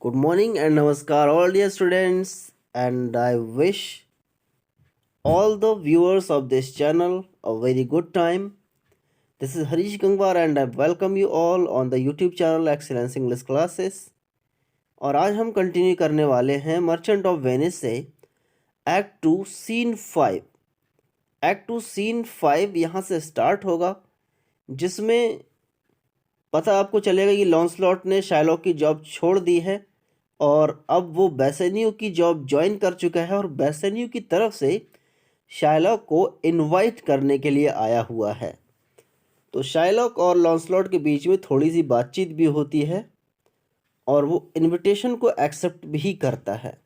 Good morning and namaskar, all dear students, and I wish all the viewers of this channel a very good time. This is Harish Gangwar and I welcome you all on the YouTube channel Excellence English Classes. और आज हम continue करने वाले हैं merchant of Venice से act 2 scene 5। Act 2 scene 5 यहाँ से start होगा, जिसमें पता आपको चलेगा कि लॉन्सलॉट ने शाइलॉक की जॉब छोड़ दी है और अब वो बेसेनियो की जॉब ज्वाइन कर चुका है और बेसेनियो की तरफ से शाइलॉक को इनवाइट करने के लिए आया हुआ है। तो शाइलॉक और लॉन्सलॉट के बीच में थोड़ी सी बातचीत भी होती है और वो इनविटेशन को एक्सेप्ट भी करता है।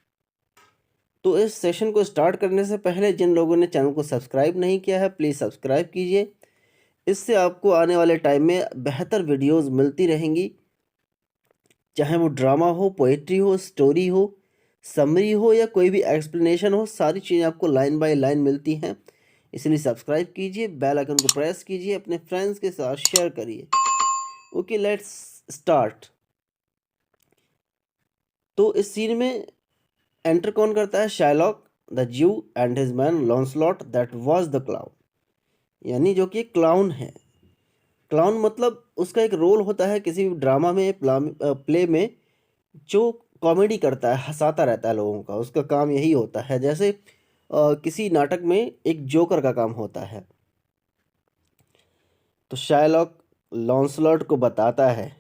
तो इस सेशन को स्टार्ट करने से पहले जिन लोगों ने चैनल को सब्सक्राइब नहीं किया है, प्लीज़ सब्सक्राइब कीजिए। इससे आपको आने वाले टाइम में बेहतर वीडियोज़ मिलती रहेंगी, चाहे वो ड्रामा हो, पोएट्री हो, स्टोरी हो, समरी हो या कोई भी एक्सप्लेनेशन हो, सारी चीज़ें आपको लाइन बाय लाइन मिलती हैं। इसलिए सब्सक्राइब कीजिए, बेल आइकन को प्रेस कीजिए, अपने फ्रेंड्स के साथ शेयर करिए। Okay, let's start. तो इस सीन में एंटर कौन करता है? Shylock the Jew and his man Launcelot that was the clown, यानी जो कि क्लाउन है। क्लाउन मतलब उसका एक रोल होता है किसी भी ड्रामा में, प्ले में, जो कॉमेडी करता है, हंसाता रहता है लोगों का। उसका काम यही होता है, जैसे किसी नाटक में एक जोकर का काम होता है। तो शाइलॉक लॉन्सलॉट को बताता है,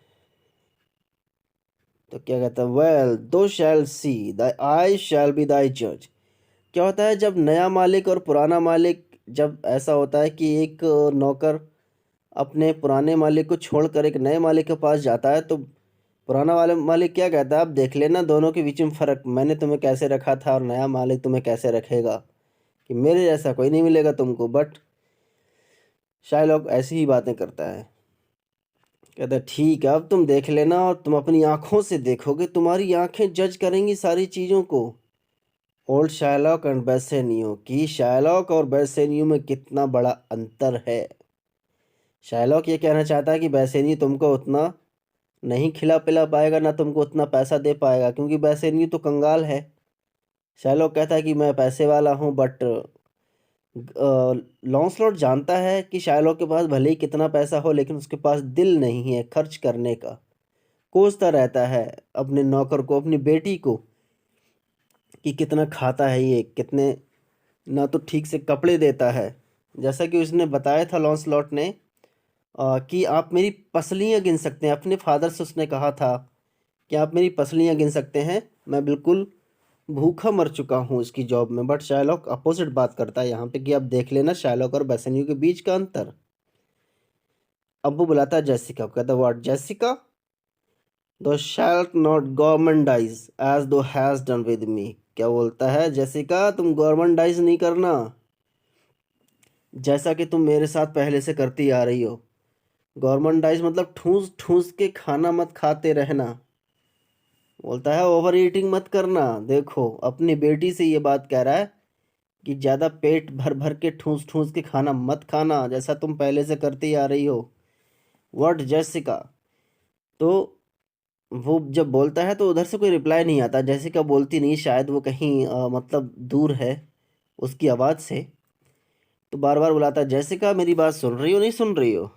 तो क्या कहता है? वेल दो शैल see the I shall be दाई जज। क्या होता है जब नया मालिक और पुराना मालिक, जब ऐसा होता है कि एक नौकर अपने पुराने मालिक को छोड़कर एक नए मालिक के पास जाता है, तो पुराना वाले मालिक क्या कहता है? आप देख लेना दोनों के बीच में फ़र्क, मैंने तुम्हें कैसे रखा था और नया मालिक तुम्हें कैसे रखेगा, कि मेरे जैसा कोई नहीं मिलेगा तुमको। बट शाइलॉक ऐसी ही बातें करता है। कहता है ठीक है, अब तुम देख लेना और तुम अपनी आंखों से देखोगे, तुम्हारी आंखें जज करेंगी सारी चीज़ों को। ओल्ड शाइलॉक एंड बेसेनियो, कि शाइलॉक और बेसेनियो में कितना बड़ा अंतर है। शाइलॉक ये कहना चाहता है कि बेसेनियो तुमको उतना नहीं खिला पिला पाएगा, ना तुमको उतना पैसा दे पाएगा, क्योंकि बेसेनियो तो कंगाल है। शाइलॉक कहता है कि मैं पैसे वाला हूँ, बट लॉन्सलॉट जानता है कि शाइलॉक के पास भले ही कितना पैसा हो, लेकिन उसके पास दिल नहीं है खर्च करने का। कोसता रहता है अपने नौकर को, अपनी बेटी को, कि कितना खाता है ये, कितने, ना तो ठीक से कपड़े देता है। जैसा कि उसने बताया था लॉन्सलॉट ने, कि आप मेरी पसलियाँ गिन सकते हैं। अपने फादर से उसने कहा था कि आप मेरी पसलियाँ गिन सकते हैं, मैं बिल्कुल भूखा मर चुका हूँ इसकी जॉब में। बट शाइलॉक अपोजिट बात करता है यहाँ पे, कि आप देख लेना शाइलॉक और बेसेनियो के बीच का अंतर। अब वो बुलाता है जेसिका को, कहता है व्हाट जेसिका, दो शैल्ट नॉट गवर्नमेंटाइज एज दो हैज डन विद मी। क्या बोलता है? जेसिका तुम गवर्नमेंटाइज नहीं करना जैसा कि तुम मेरे साथ पहले से करती आ रही हो। गवर्नमेंटाइज मतलब ठूस ठूस के खाना मत खाते रहना। बोलता है ओवर ईटिंग मत करना। देखो अपनी बेटी से ये बात कह रहा है कि ज़्यादा पेट भर भर के ठूस ठूस के खाना मत खाना, जैसा तुम पहले से करती आ रही हो। What Jessica. तो वो जब बोलता है तो उधर से कोई रिप्लाई नहीं आता। जेसिका बोलती नहीं, शायद वो कहीं मतलब दूर है उसकी आवाज़ से। तो बार बार बुलाता है जेसिका मेरी बात सुन रही हो, नहीं सुन रही हो?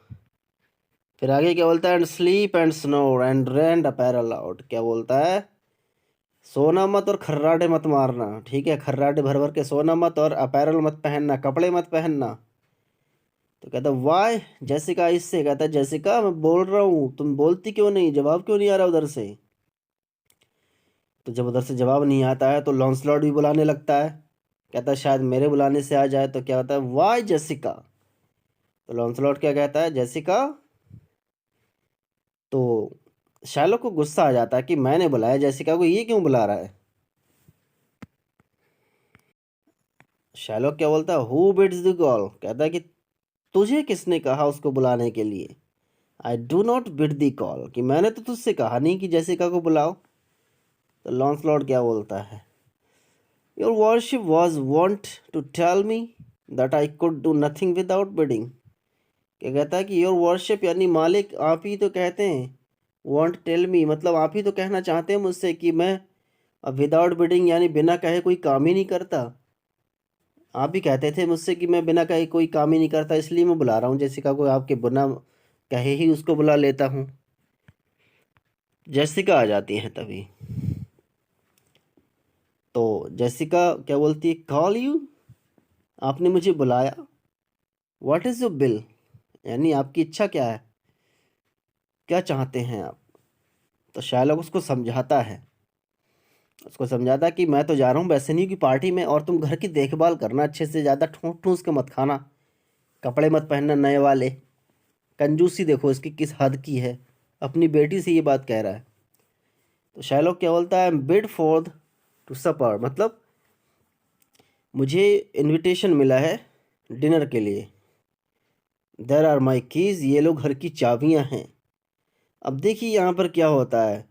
फिर आगे क्या बोलता है? And sleep and snore and rent apparel out. क्या बोलता है? सोना मत और खर्राटे मत मारना, ठीक है? खर्राटे भर भर के सोना मत और अपैरल मत पहनना, कपड़े मत पहनना। तो कहता वाई जेसिका, इससे कहता है जेसिका मैं बोल रहा हूँ, तुम बोलती क्यों नहीं, जवाब क्यों नहीं आ रहा उधर से? तो जब उधर से जवाब नहीं आता है तो लॉन्सलॉट भी बुलाने लगता है। कहता है शायद मेरे बुलाने से आ जाए। तो क्या होता है? Why Jessica. तो लॉन्सलॉट क्या कहता है? जेसिका। तो शाइलॉक को गुस्सा आ जाता है कि मैंने बुलाया जेसिका को, ये क्यों बुला रहा है? शाइलॉक क्या बोलता है? Who bids the call. कहता है कि तुझे किसने कहा उसको बुलाने के लिए? I do not bid the call, कि मैंने तो तुझसे कहा नहीं कि जेसिका को बुलाओ। तो लॉन्सलॉट क्या बोलता है? Your worship was wont to tell me that I could do nothing without bidding. क्या कहता है कि योर वर्शिप यानी मालिक, आप ही तो कहते हैं वॉन्ट टेल मी, मतलब आप ही तो कहना चाहते हैं मुझसे कि मैं विदाउट बिडिंग यानी बिना कहे कोई काम ही नहीं करता। आप ही कहते थे मुझसे कि मैं बिना कहे कोई काम ही नहीं करता, इसलिए मैं बुला रहा हूँ जेसिका को, आपके बिना कहे ही उसको बुला लेता हूँ। जेसिका आ जाती है तभी। तो जेसिका क्या बोलती है, कॉल यू, आपने मुझे बुलाया। व्हाट इज़ योर बिल, यानी आपकी इच्छा क्या है, क्या चाहते हैं आप। तो शायलॉक उसको समझाता है, उसको समझाता कि मैं तो जा रहा हूँ बैसनियों की पार्टी में, और तुम घर की देखभाल करना अच्छे से, ज़्यादा ठूस ठूस के मत खाना, कपड़े मत पहनना नए वाले। कंजूसी देखो इसकी किस हद की है, अपनी बेटी से ये बात कह रहा है। तो शायलॉक क्या बोलता है, बिड फॉर टू सपर, मतलब मुझे इनविटेशन मिला है डिनर के लिए। देर आर माई कीज़, ये लोग घर की चाबियां हैं। अब देखिए यहाँ पर क्या होता है,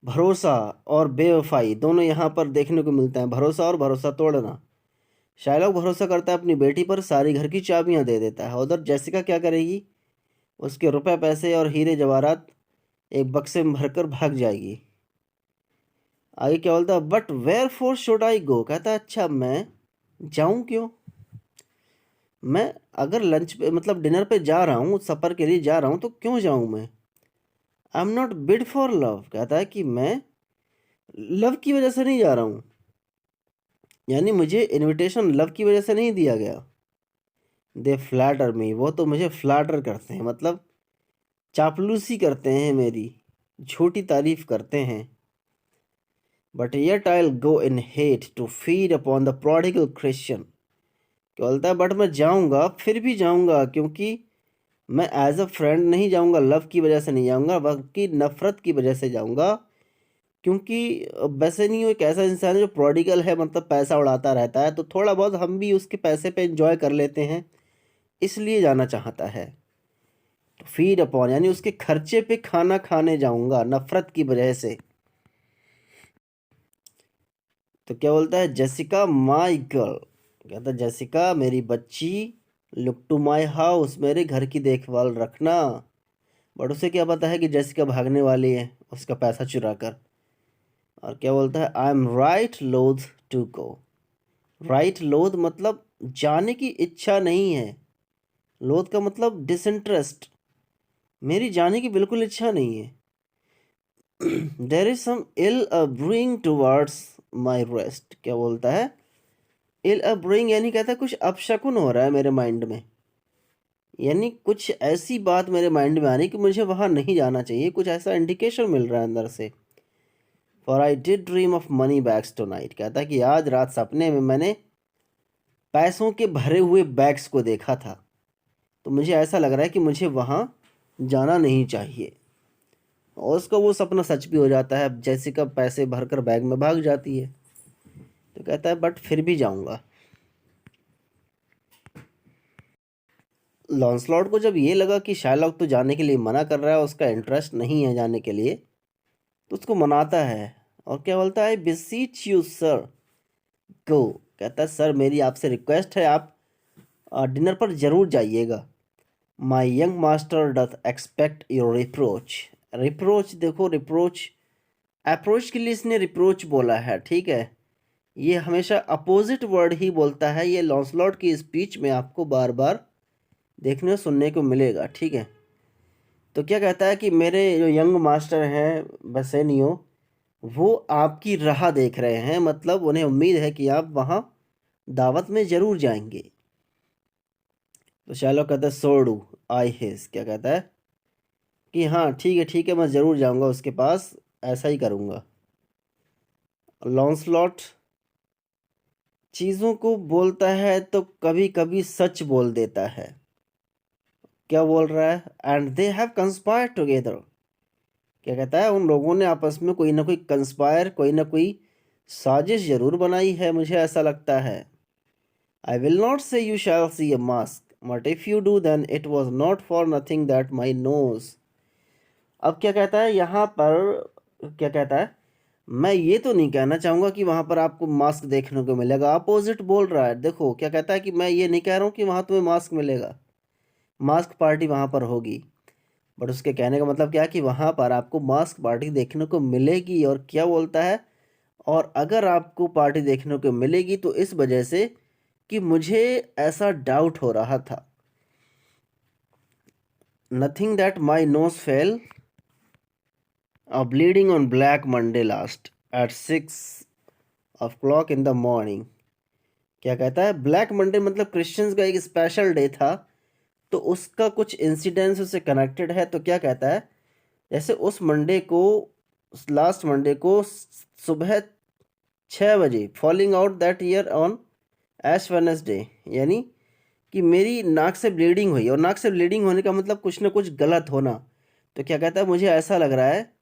भरोसा और बेवफाई दोनों यहाँ पर देखने को मिलते हैं, भरोसा और भरोसा तोड़ना। शायलॉक भरोसा करता है अपनी बेटी पर, सारी घर की चाबियां दे देता है। उधर जेसिका क्या करेगी, उसके रुपए पैसे और हीरे जवाहरात एक बक्से में भरकर भाग जाएगी। आगे क्या बोलता है, but wherefore should I go, कहता है अच्छा मैं जाऊं क्यों, मैं अगर लंच पे मतलब डिनर पे जा रहा हूँ, सफ़र के लिए जा रहा हूँ, तो क्यों जाऊँ मैं। I am not bid for love, कहता है कि मैं लव की वजह से नहीं जा रहा हूँ, यानी मुझे इनविटेशन लव की वजह से नहीं दिया गया। दे फ्लैटर मी, वो तो मुझे फ्लैटर करते हैं, मतलब चापलूसी करते हैं मेरी, झूठी तारीफ करते हैं। But yet I will go in hate to feed upon the prodigal Christian, क्या बोलता है, बट मैं जाऊंगा, फिर भी जाऊंगा, क्योंकि मैं एज अ फ्रेंड नहीं जाऊंगा, लव की वजह से नहीं जाऊंगा, बल्कि नफरत की वजह से जाऊंगा। क्योंकि वैसे नहीं, वो एक ऐसा इंसान है जो प्रोडिगल है, मतलब पैसा उड़ाता रहता है, तो थोड़ा बहुत हम भी उसके पैसे पे एंजॉय कर लेते हैं, इसलिए जाना चाहता है। तो फीड अपॉन यानी उसके खर्चे पे खाना खाने जाऊंगा नफरत की वजह से। तो क्या बोलता है, जेसिका माई गर्ल, कहता है जेसिका मेरी बच्ची, लुक टू माई हाउस, मेरे घर की देखभाल रखना। बट उसे क्या पता है कि जेसिका भागने वाली है उसका पैसा चुरा कर। और क्या बोलता है, आई एम राइट लोथ टू गो, राइट लोथ मतलब जाने की इच्छा नहीं है, लोथ का मतलब डिसइंटरेस्ट, मेरी जाने की बिल्कुल इच्छा नहीं है। There is some ill brewing towards my rest, क्या बोलता है, इल ब्रूइंग यानी कहता है कुछ अपशकुन हो रहा है मेरे माइंड में, यानी कुछ ऐसी बात मेरे माइंड में आ रही कि मुझे वहाँ नहीं जाना चाहिए, कुछ ऐसा इंडिकेशन मिल रहा है अंदर से। For I did dream of money bags tonight, कहता है कि आज रात सपने में मैंने पैसों के भरे हुए बैग्स को देखा था, तो मुझे ऐसा लग रहा है कि मुझे वहाँ जाना नहीं चाहिए। और उसका वो सपना सच भी हो जाता है, जेसिका पैसे भरकर बैग में भाग जाती है। तो कहता है बट फिर भी जाऊंगा। लॉन्सलॉट को जब ये लगा कि शार्लॉक तो जाने के लिए मना कर रहा है, उसका इंटरेस्ट नहीं है जाने के लिए, तो उसको मनाता है और क्या बोलता है, बिसीच यू सर गो, कहता है सर मेरी आपसे रिक्वेस्ट है, आप डिनर पर जरूर जाइएगा। My young master doth expect your reproach, reproach देखो, रिप्रोच अप्रोच के लिए इसने रिप्रोच बोला है, ठीक है, ये हमेशा अपोजिट वर्ड ही बोलता है, ये लॉन्सलॉट की स्पीच में आपको बार बार देखने सुनने को मिलेगा, ठीक है। तो क्या कहता है कि मेरे जो यंग मास्टर हैं बसेनियो, वो आपकी राह देख रहे हैं, मतलब उन्हें उम्मीद है कि आप वहाँ दावत में ज़रूर जाएंगे। तो शार्लॉक कहता है सो डू आई हिज, क्या कहता है कि हाँ ठीक है मैं ज़रूर जाऊँगा उसके पास, ऐसा ही करूँगा। लॉन्सलॉट चीज़ों को बोलता है तो कभी कभी सच बोल देता है। क्या बोल रहा है, and they have conspired together, क्या कहता है उन लोगों ने आपस में कोई ना कोई कंस्पायर, कोई ना कोई साजिश जरूर बनाई है, मुझे ऐसा लगता है। I will not say you shall see a masque, but if you do then it was not for nothing that my nose. अब क्या कहता है यहाँ पर, क्या कहता है, मैं ये तो नहीं कहना चाहूँगा कि वहाँ पर आपको मास्क देखने को मिलेगा, अपोजिट बोल रहा है। देखो क्या कहता है कि मैं ये नहीं कह रहा हूँ कि वहाँ तुम्हें मास्क मिलेगा, मास्क पार्टी वहाँ पर होगी, बट उसके कहने का मतलब क्या कि वहाँ पर आपको मास्क पार्टी देखने को मिलेगी। और क्या बोलता है, और अगर आपको पार्टी देखने को मिलेगी तो इस वजह से कि मुझे ऐसा डाउट हो रहा था। Nothing that my knows fail bleeding on black Monday last at 6 o'clock in the morning। क्या कहता है, ब्लैक मंडे मतलब क्रिश्चियंस का एक स्पेशल डे था, तो उसका कुछ इंसिडेंस उससे कनेक्टेड है। तो क्या कहता है, जैसे उस मंडे को, लास्ट मंडे को सुबह 6 बजे falling out that year on Ash Wednesday, यानी कि मेरी नाक से ब्लीडिंग हुई। और नाक से ब्लीडिंग होने का मतलब कुछ ना कुछ गलत होना। तो क्या कहता है, मुझे ऐसा लग रहा है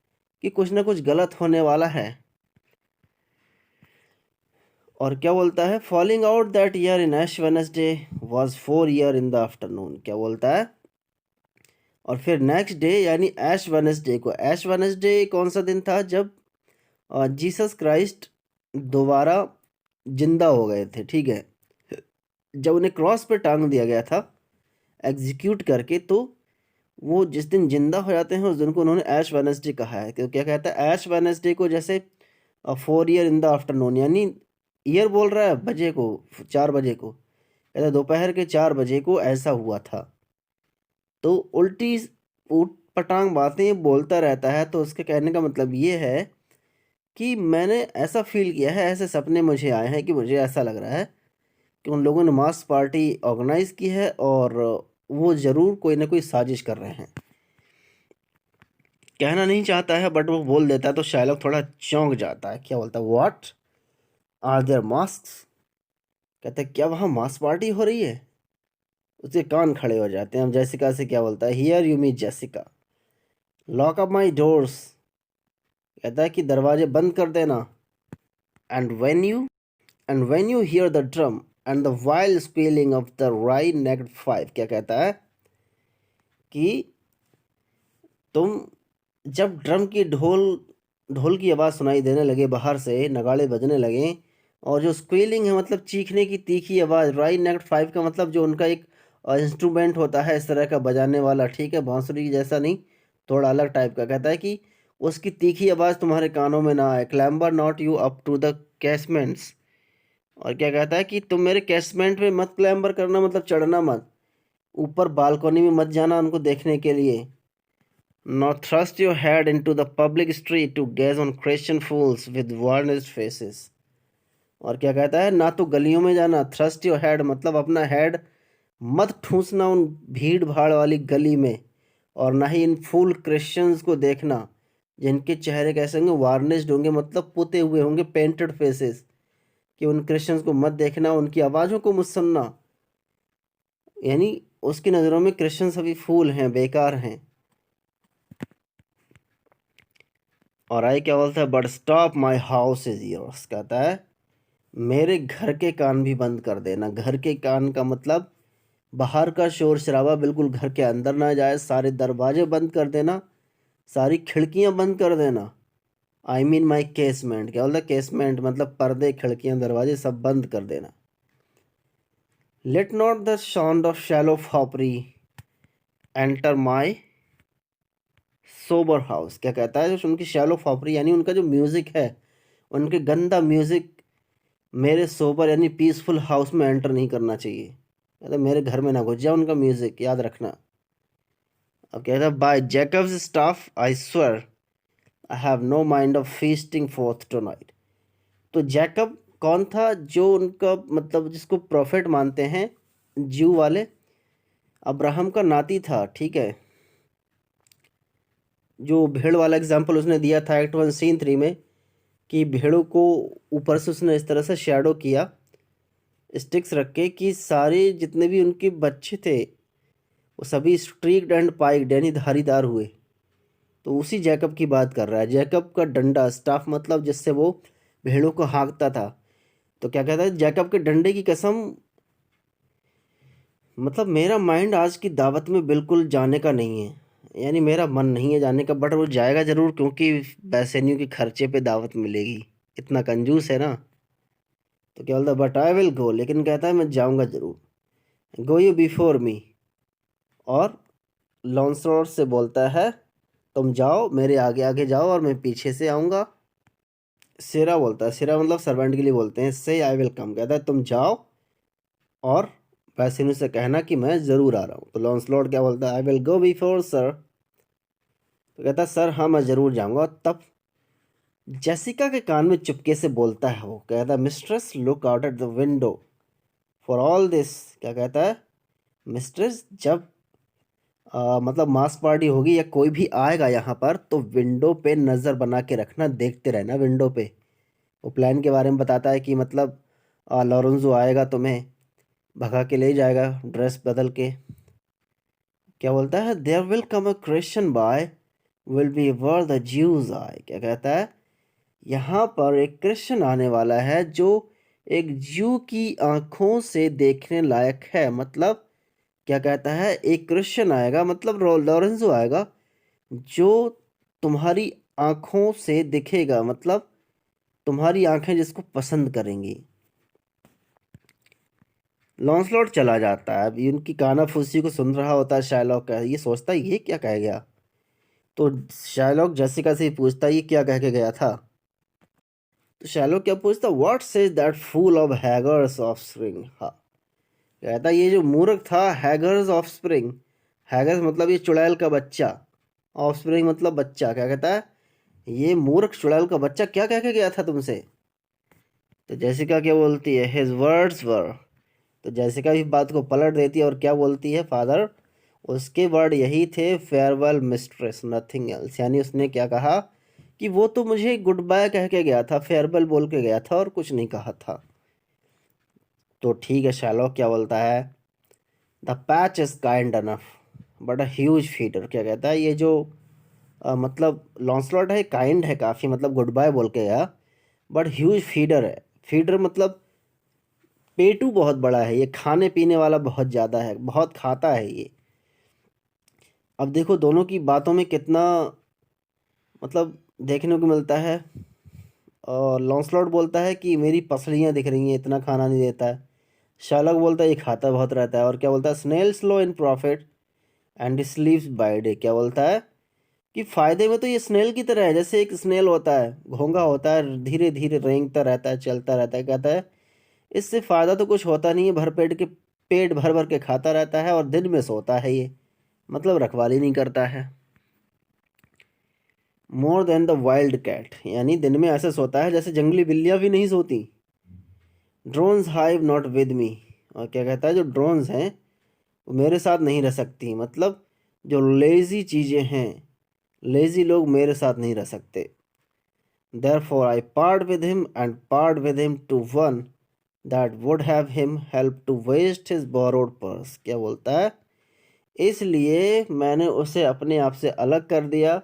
कि कुछ ना कुछ गलत होने वाला है। और क्या बोलता है, falling out that year in Ash Wednesday was 4 year in the afternoon. क्या बोलता है, और फिर नेक्स्ट डे यानी ऐश वेडनेसडे को, ऐश वेडनेसडे कौन सा दिन था, जब जीसस क्राइस्ट दोबारा जिंदा हो गए थे, ठीक है, जब उन्हें क्रॉस पे टांग दिया गया था एग्जीक्यूट करके। तो वो जिस दिन जिंदा हो जाते हैं उस दिन को उन्होंने ऐश वेडनेसडे कहा है। तो क्या कहता है, ऐश वेडनेसडे को जैसे 4 ईयर इन द आफ्टरनून, यानी ईयर बोल रहा है बजे को, 4 बजे को, कहता है दोपहर के 4 बजे को ऐसा हुआ था। तो उल्टी ऊट पटांग बातें बोलता रहता है। तो उसके कहने का मतलब ये है कि मैंने ऐसा फील किया है, ऐसे सपने मुझे आए हैं कि मुझे ऐसा लग रहा है कि उन लोगों ने मास पार्टी ऑर्गेनाइज की है और वो ज़रूर कोई ना कोई साजिश कर रहे हैं। कहना नहीं चाहता है बट वो बोल देता है, तो शायलॉक थोड़ा चौंक जाता है। क्या बोलता है, व्हाट आर देयर मास्क। कहता है, क्या वहाँ मास पार्टी हो रही है। उसके कान खड़े हो जाते हैं। हम जेसिका से क्या बोलता है, hear you me Jessica, lock up my doors. कहता है कि दरवाजे बंद कर देना। And when you hear the drum and the wild squealing of the wry necked five. क्या कहता है कि तुम जब ढोल ढोल की आवाज़ सुनाई देने लगे, बाहर से नगाड़े बजने लगे, और जो स्क्वीलिंग है मतलब चीखने की तीखी आवाज़, राई नेक्ड फाइव का मतलब जो उनका एक इंस्ट्रूमेंट होता है इस तरह का बजाने वाला, ठीक है, बांसुरी जैसा नहीं, थोड़ा अलग टाइप का। कहता है कि उसकी तीखी आवाज़ तुम्हारे कानों में ना आए। Clamber not you up to the casements. और क्या कहता है कि तुम मेरे कैसमेंट पे मत क्लैम्बर करना, मतलब चढ़ना मत, ऊपर बालकनी में मत जाना उनको देखने के लिए। Nor thrust your head into the public street to gaze on Christian fools with varnished faces। और क्या कहता है, ना तो गलियों में जाना, थ्रस्ट योर हेड मतलब अपना हेड मत ठूंसना उन भीड़ भाड़ वाली गली में, और ना ही इन फूल क्रिश्चियंस को देखना जिनके चेहरे कैसे होंगे, वार्निश्ड होंगे मतलब पुते हुए होंगे, पेंटेड फेसेस। कि उन क्रिश्चियंस को मत देखना, उनकी आवाज़ों को मत सुनना। यानी उसकी नज़रों में क्रिश्चियन सभी फूल हैं, बेकार हैं। और आई क्या बोलता है, but stop my house is yours. कहता है मेरे घर के कान भी बंद कर देना। घर के कान का मतलब बाहर का शोर शराबा बिल्कुल घर के अंदर ना जाए, सारे दरवाजे बंद कर देना, सारी खिड़कियां बंद कर देना। I mean my casement. क्या बोलता है, केसमेंट मतलब पर्दे, खिड़कियां, दरवाजे सब बंद कर देना। Let not the sound of shallow foppery enter my sober house. क्या कहता है, जो उनकी शैलो फॉपरी यानी उनका जो म्यूज़िक है, उनके गंदा म्यूज़िक मेरे सोबर यानी पीसफुल हाउस में एंटर नहीं करना चाहिए। मतलब मेरे घर में ना घुस जाए उनका म्यूज़िक, याद रखना। अब कहता है, by Jacob's staff I swear I have no mind of feasting forth tonight. तो जैकब कौन था, जो उनका मतलब जिसको प्रॉफिट मानते हैं ज्यू वाले, अब्राहम का नाती था, ठीक है। जो भेड़ वाला एग्जाम्पल उसने दिया था एक्ट 1 सीन 3 में, कि भेड़ों को ऊपर से उसने इस तरह से शैडो किया स्टिक्स रख के कि सारे जितने भी उनके बच्चे थे वो सभी स्ट्रीक्ड एंड पाइक्ड यानी धारीदार हुए। तो उसी जैकब की बात कर रहा है। जैकब का डंडा, स्टाफ मतलब जिससे वो भेड़ों को हाँकता था। तो क्या कहता है, जैकब के डंडे की कसम, मतलब मेरा माइंड आज की दावत में बिल्कुल जाने का नहीं है, यानी मेरा मन नहीं है जाने का, बट वो जाएगा ज़रूर क्योंकि बैसेनियों के खर्चे पे दावत मिलेगी। इतना कंजूस है ना। तो क्या बोलता है, बट आई विल गो, लेकिन कहता है मैं जाऊँगा ज़रूर। गो यू बिफोर मी, और लॉन्सलॉट से बोलता है तुम जाओ, मेरे आगे आगे जाओ और मैं पीछे से आऊँगा। सिरा बोलता है, सिरा मतलब सर्वेंट के लिए बोलते हैं, से आई विल कम, कहता है तुम जाओ और बैसिनू से कहना कि मैं ज़रूर आ रहा हूँ। तो लॉन्सलॉट क्या बोलता है, I will go before sir. तो कहता है सर हाँ मैं ज़रूर जाऊँगा। तब जेसिका के कान में चुपके से बोलता है, वो कहता है mistress look out at the window for all this. क्या कहता है, मिस्ट्रेस जब मतलब मास पार्टी होगी या कोई भी आएगा यहाँ पर तो विंडो पे नज़र बना के रखना, देखते रहना विंडो पे। वो प्लान के बारे में बताता है कि मतलब लॉरेंजो आएगा तुम्हें भगा के ले जाएगा ड्रेस बदल के। क्या बोलता है, there will come a Christian boy will be worth the Jew's eye. क्या कहता है, यहाँ पर एक क्रिश्चियन आने वाला है जो एक जू की आंखों से देखने लायक है। मतलब क्या कहता है, एक क्रिश्चियन आएगा मतलब लॉरेंजो आएगा जो तुम्हारी आंखों से दिखेगा, मतलब तुम्हारी आंखें जिसको पसंद करेंगी। लॉन्सलॉट चला जाता है। अभी उनकी कानाफूसी को सुन रहा होता है शायलॉक का, ये सोचता है ये क्या कह गया। तो शायलॉक जेसिका से ही पूछता है ये क्या कह के गया था। तो शायलॉक क्या पूछता, what says that fool of Hagar's offspring. हाँ, कहता ये जो मूर्ख था हैगर्स ऑफस्प्रिंग, हैगर्स मतलब ये चुड़ैल का बच्चा, ऑफस्प्रिंग मतलब बच्चा। क्या कहता है, ये मूर्ख चुड़ैल का बच्चा क्या कह के गया था तुमसे। तो जेसिका क्या बोलती है, हिज वर्ड्स वर। तो जेसिका भी बात को पलट देती है और क्या बोलती है, फादर उसके वर्ड यही थे, फेयरवेल मिस्ट्रेस नथिंग एल्स। यानी उसने क्या कहा कि वो तो मुझे गुड बाय कह के गया था, फेयरवेल बोल के गया था और कुछ नहीं कहा था। तो ठीक है, शैलॉक क्या बोलता है, the patch is kind enough but a huge feeder. क्या कहता है, ये जो मतलब लॉन्सलॉट है काइंड है काफ़ी, मतलब गुड बाय बोल के गया, बट ह्यूज फीडर है। फीडर मतलब पेटू बहुत बड़ा है, ये खाने पीने वाला बहुत ज़्यादा है, बहुत खाता है ये। अब देखो दोनों की बातों में कितना मतलब देखने को मिलता है। और लॉन्सलॉट बोलता है कि मेरी पसलियाँ दिख रही हैं, इतना खाना नहीं देता है। शार्लक बोलता है ये खाता बहुत रहता है। और क्या बोलता है, snail slow in profit and sleeps by day. क्या बोलता है कि फ़ायदे में तो ये स्नेल की तरह है, जैसे एक स्नेल होता है, घोंघा होता है, धीरे धीरे रेंगता रहता है, चलता रहता है। कहता है इससे फ़ायदा तो कुछ होता नहीं है, भरपेट के पेट भर भर के खाता रहता है और दिन में सोता है ये, मतलब रखवाली नहीं करता है। More than the wild cat, यानी दिन में ऐसे सोता है जैसे जंगली बिल्लियाँ भी नहीं सोती। Drones hive not with me. और क्या कहता है, जो ड्रोन्स हैं वो मेरे साथ नहीं रह सकती, मतलब जो लेज़ी चीज़ें हैं, लेज़ी लोग मेरे साथ नहीं रह सकते। Therefore I part with him and part with him to one that would have him help to waste his borrowed purse। क्या बोलता है, इसलिए मैंने उसे अपने आप से अलग कर दिया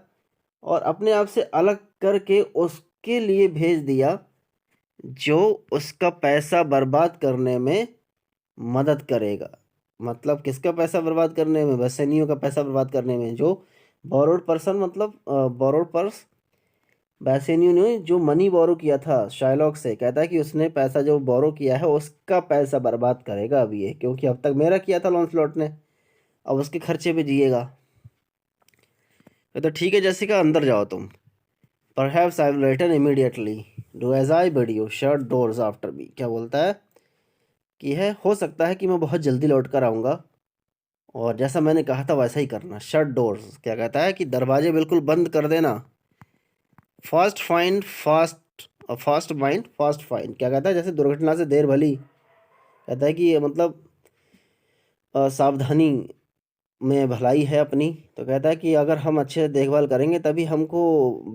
और अपने आप से अलग करके उसके लिए भेज दिया जो उसका पैसा बर्बाद करने में मदद करेगा। मतलब किसका पैसा बर्बाद करने में, बसनियों का पैसा बर्बाद करने में। जो बोरोड पर्सन मतलब बोरोड पर्स, बैसेनियो ने जो मनी बोरो किया था शाइलॉक से, कहता है कि उसने पैसा जो बोरो किया है उसका पैसा बर्बाद करेगा अब ये, क्योंकि अब तक मेरा किया था लॉन्सलॉट ने, अब उसके खर्चे पे जिएगा। तो ठीक है जेसिका, अंदर जाओ तुम। Perhaps I will return immediately, do as I bid you, shut doors after me. क्या बोलता है कि है हो सकता है कि मैं बहुत जल्दी लौट कर आऊँगा और जैसा मैंने कहा था वैसा ही करना, शट डोर्स। क्या कहता है कि दरवाजे बिल्कुल बंद कर देना। Fast find fast, fast mind fast find. क्या कहता है, जैसे दुर्घटना से देर भली। कहता है कि ये मतलब सावधानी में भलाई है अपनी। तो कहता है कि अगर हम अच्छे से देखभाल करेंगे तभी हमको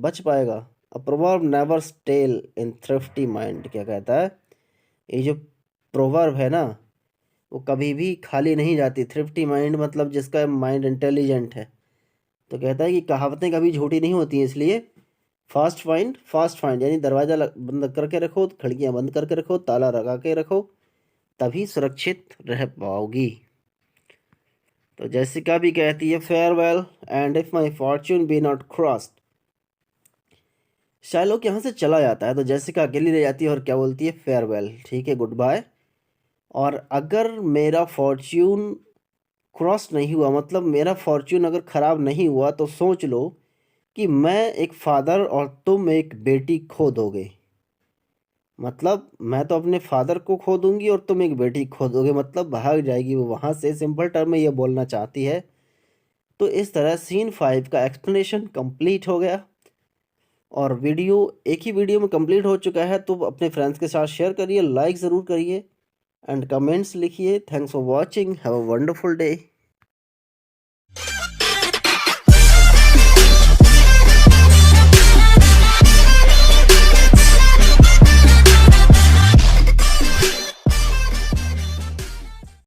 बच पाएगा। अ प्रोवर्ब नेवर स्टेल इन थ्रिफ्टी माइंड। क्या कहता है, ये जो प्रोवर्ब है ना वो कभी भी खाली नहीं जाती। थ्रिफ्टी माइंड मतलब जिसका माइंड इंटेलिजेंट है। तो कहता है कि कहावतें कभी झूठी नहीं होती हैं, इसलिए फास्ट फाइंड यानी दरवाज़ा बंद करके रखो, खिड़कियाँ बंद करके रखो, ताला लगा के रखो, तभी सुरक्षित रह पाओगी। तो जेसिका भी कहती है farewell and if my fortune be not crossed. Shylock यहाँ से चला जाता है तो जेसिका अकेली रह जाती है और क्या बोलती है, फेयरवेल, ठीक है, गुड बाय। और अगर मेरा फॉर्च्यून क्रॉस नहीं हुआ, मतलब मेरा फॉर्च्यून अगर ख़राब नहीं हुआ, तो सोच लो कि मैं एक फादर और तुम एक बेटी खो दोगे। मतलब मैं तो अपने फादर को खो दूंगी और तुम एक बेटी खो दोगे, मतलब भाग जाएगी वो वहाँ से। सिंपल टर्म में ये बोलना चाहती है। तो इस तरह सीन 5 का एक्सप्लेनेशन कंप्लीट हो गया और वीडियो एक ही वीडियो में कंप्लीट हो चुका है। तो अपने फ्रेंड्स के साथ शेयर करिए, लाइक ज़रूर करिए एंड कमेंट्स लिखिए। Thanks for watching, have a wonderful day.